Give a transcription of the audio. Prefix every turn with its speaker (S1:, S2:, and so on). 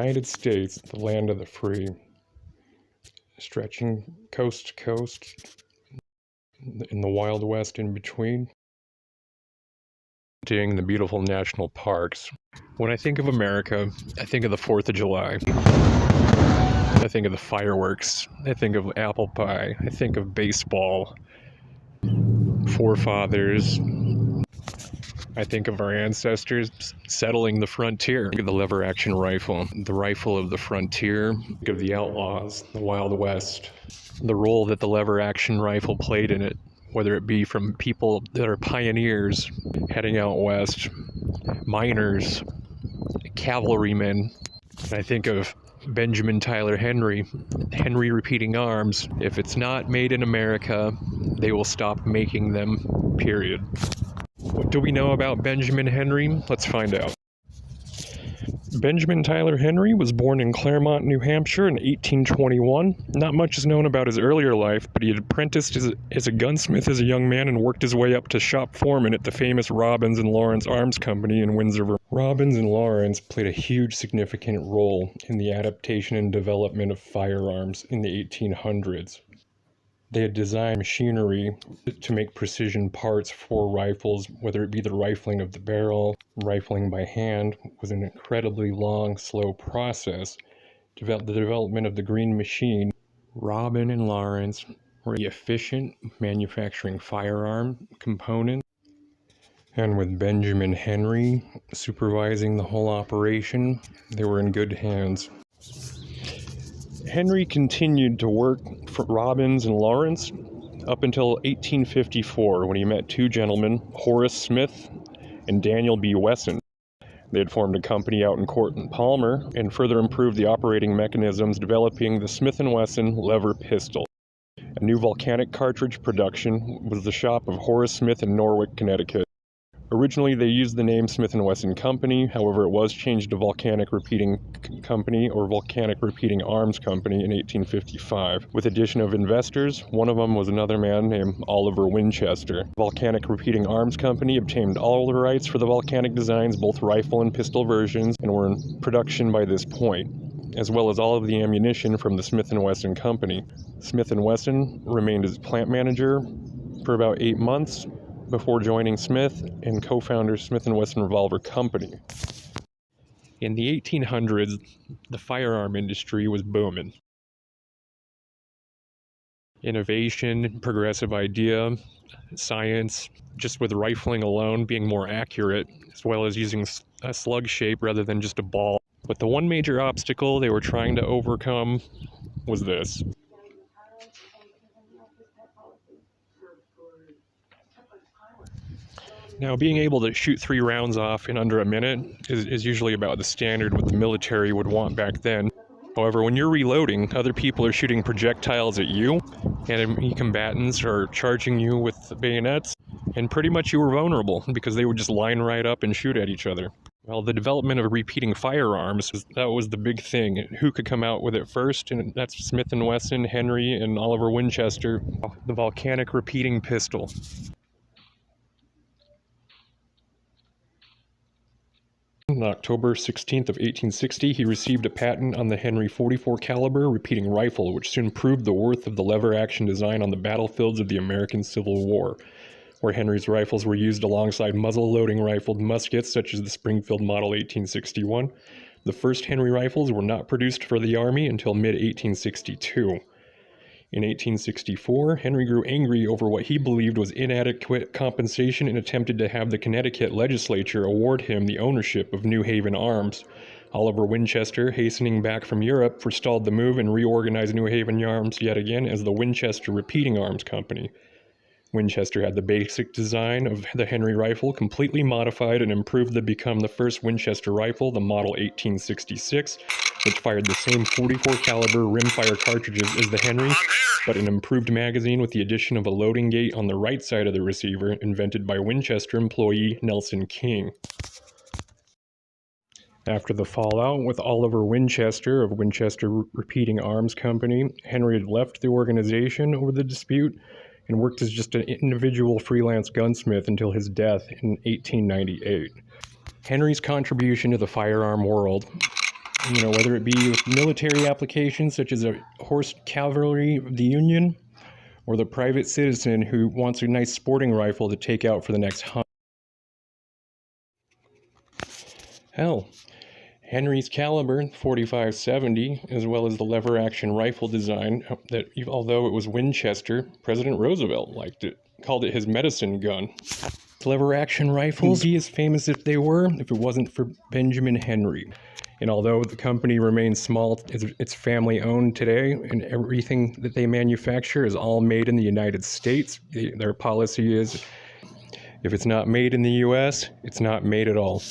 S1: United States, the land of the free, stretching coast to coast, in the Wild West in between, the beautiful national parks. When I think of America, I think of the 4th of July. I think of the fireworks. I think of apple pie. I think of baseball, forefathers. I think of our ancestors settling the frontier. I think of the lever-action rifle, the rifle of the frontier. I think of the outlaws, the Wild West, the role that the lever-action rifle played in it, whether it be from people that are pioneers heading out west, miners, cavalrymen. I think of Benjamin Tyler Henry repeating arms. If it's not made in America, they will stop making them, period. What do we know about Benjamin Henry? Let's find out. Benjamin Tyler Henry was born in Claremont, New Hampshire in 1821. Not much is known about his earlier life, but he had apprenticed as a gunsmith as a young man and worked his way up to shop foreman at the famous Robbins and Lawrence Arms Company in Windsor. Robbins and Lawrence played a huge significant role in the adaptation and development of firearms in the 1800s. They had designed machinery to make precision parts for rifles, whether it be the rifling of the barrel. Rifling by hand was an incredibly long, slow process. The development of the green machine. Robin and Lawrence were efficient manufacturing firearm components. And with Benjamin Henry supervising the whole operation, they were in good hands. Henry continued to work for Robbins and Lawrence up until 1854, when he met two gentlemen, Horace Smith and Daniel B. Wesson. They had formed a company out in Court and Palmer and further improved the operating mechanisms, developing the Smith & Wesson lever pistol. A new volcanic cartridge production was the shop of Horace Smith in Norwich, Connecticut. Originally, they used the name Smith & Wesson Company, however it was changed to Volcanic Repeating Company or Volcanic Repeating Arms Company in 1855. With addition of investors, one of them was another man named Oliver Winchester. Volcanic Repeating Arms Company obtained all the rights for the volcanic designs, both rifle and pistol versions, and were in production by this point, as well as all of the ammunition from the Smith & Wesson Company. Smith & Wesson remained as plant manager for about 8 months, before joining Smith and co-founder Smith & Wesson Revolver Company. In the 1800s, the firearm industry was booming. Innovation, progressive idea, science, just with rifling alone being more accurate, as well as using a slug shape rather than just a ball. But the one major obstacle they were trying to overcome was this. Now, being able to shoot 3 rounds off in under a minute is usually about the standard what the military would want back then. However, when you're reloading, other people are shooting projectiles at you, enemy combatants are charging you with bayonets, and pretty much you were vulnerable because they would just line right up and shoot at each other. Well, the development of repeating firearms, that was the big thing. Who could come out with it first? And that's Smith & Wesson, Henry, and Oliver Winchester, the volcanic repeating pistol. On October 16th of 1860, he received a patent on the Henry .44 caliber repeating rifle, which soon proved the worth of the lever-action design on the battlefields of the American Civil War, where Henry's rifles were used alongside muzzle-loading rifled muskets such as the Springfield Model 1861. The first Henry rifles were not produced for the Army until mid-1862. In 1864, Henry grew angry over what he believed was inadequate compensation and attempted to have the Connecticut legislature award him the ownership of New Haven Arms. Oliver Winchester, hastening back from Europe, forestalled the move and reorganized New Haven Arms yet again as the Winchester Repeating Arms Company. Winchester had the basic design of the Henry rifle completely modified and improved to become the first Winchester rifle, the Model 1866, which fired the same .44 caliber rimfire cartridges as the Henry, but an improved magazine with the addition of a loading gate on the right side of the receiver, invented by Winchester employee Nelson King. After the fallout with Oliver Winchester of Winchester Repeating Arms Company, Henry had left the organization over the dispute and worked as just an individual freelance gunsmith until his death in 1898. Henry's contribution to the firearm world whether it be with military applications such as a horse cavalry of the Union, or the private citizen who wants a nice sporting rifle to take out for the next hunt. Hell, Henry's caliber 4570, as well as the lever action rifle design that, although it was Winchester, President Roosevelt liked it, called it his medicine gun. Lever action rifles would be as famous if they were if it wasn't for Benjamin Henry. And although the company remains small, it's family owned today, and everything that they manufacture is all made in the United States. Their policy is, if it's not made in the US, it's not made at all.